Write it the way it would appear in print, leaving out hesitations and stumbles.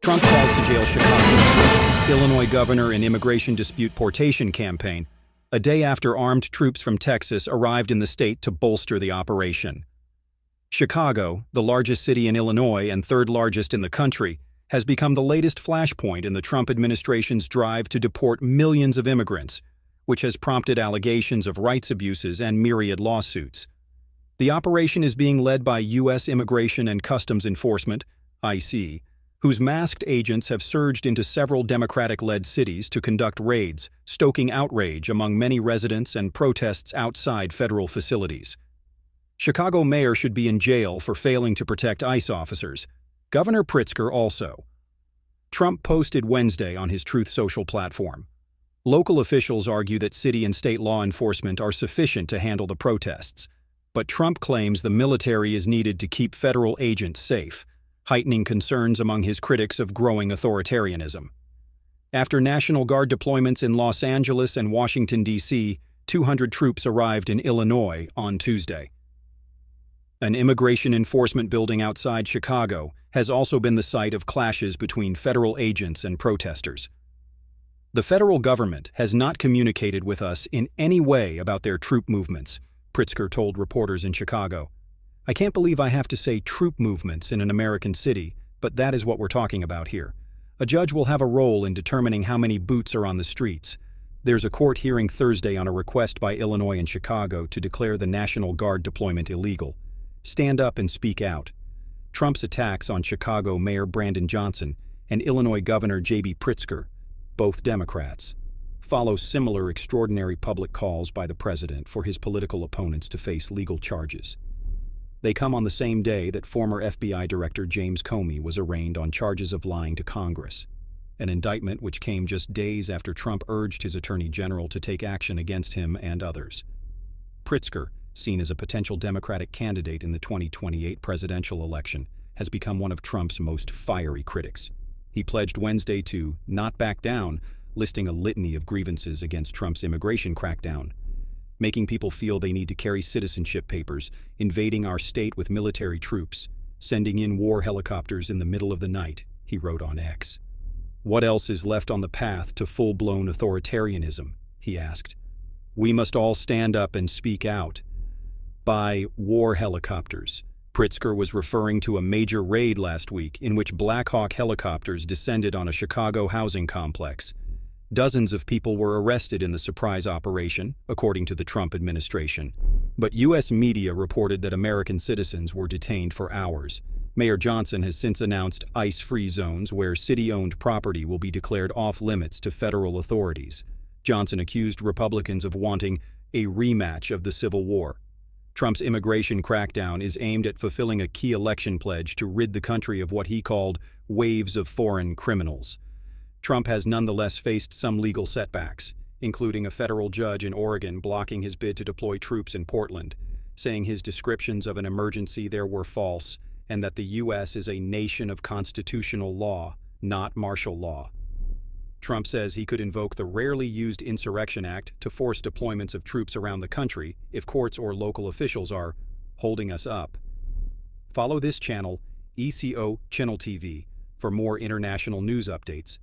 Trump calls to jail Chicago. Illinois governor and immigration dispute portation campaign, a day after armed troops from Texas arrived in the state to bolster the operation. Chicago, the largest city in Illinois and third largest in the country, has become the latest flashpoint in the Trump administration's drive to deport millions of immigrants, which has prompted allegations of rights abuses and myriad lawsuits. The operation is being led by U.S. Immigration and Customs Enforcement, IC, whose masked agents have surged into several Democratic-led cities to conduct raids, stoking outrage among many residents and protests outside federal facilities. Chicago mayor should be in jail for failing to protect ICE officers. Governor Pritzker also. Trump posted Wednesday on his Truth Social platform. Local officials argue that city and state law enforcement are sufficient to handle the protests, but Trump claims the military is needed to keep federal agents safe, heightening concerns among his critics of growing authoritarianism. After National Guard deployments in Los Angeles and Washington, D.C., 200 troops arrived in Illinois on Tuesday. An immigration enforcement building outside Chicago has also been the site of clashes between federal agents and protesters. The federal government has not communicated with us in any way about their troop movements, Pritzker told reporters in Chicago. I can't believe I have to say troop movements in an American city, but that is what we're talking about here. A judge will have a role in determining how many boots are on the streets. There's a court hearing Thursday on a request by Illinois and Chicago to declare the National Guard deployment illegal. Stand up and speak out. Trump's attacks on Chicago Mayor Brandon Johnson and Illinois Governor J.B. Pritzker, both Democrats, follow similar extraordinary public calls by the president for his political opponents to face legal charges. They come on the same day that former FBI Director James Comey was arraigned on charges of lying to Congress, an indictment which came just days after Trump urged his attorney general to take action against him and others. Pritzker, seen as a potential Democratic candidate in the 2028 presidential election, has become one of Trump's most fiery critics. He pledged Wednesday to not back down, listing a litany of grievances against Trump's immigration crackdown, making people feel they need to carry citizenship papers, invading our state with military troops, sending in war helicopters in the middle of the night, he wrote on X. What else is left on the path to full-blown authoritarianism, he asked. We must all stand up and speak out. By war helicopters, Pritzker was referring to a major raid last week in which Black Hawk helicopters descended on a Chicago housing complex. Dozens of people were arrested in the surprise operation, according to the Trump administration. But U.S. media reported that American citizens were detained for hours. Mayor Johnson has since announced ICE-free zones where city-owned property will be declared off-limits to federal authorities. Johnson accused Republicans of wanting a rematch of the Civil War. Trump's immigration crackdown is aimed at fulfilling a key election pledge to rid the country of what he called waves of foreign criminals. Trump has nonetheless faced some legal setbacks, including a federal judge in Oregon blocking his bid to deploy troops in Portland, saying his descriptions of an emergency there were false and that the U.S. is a nation of constitutional law, not martial law. Trump says he could invoke the rarely used Insurrection Act to force deployments of troops around the country if courts or local officials are holding us up. Follow this channel, ECO Channel TV, for more international news updates.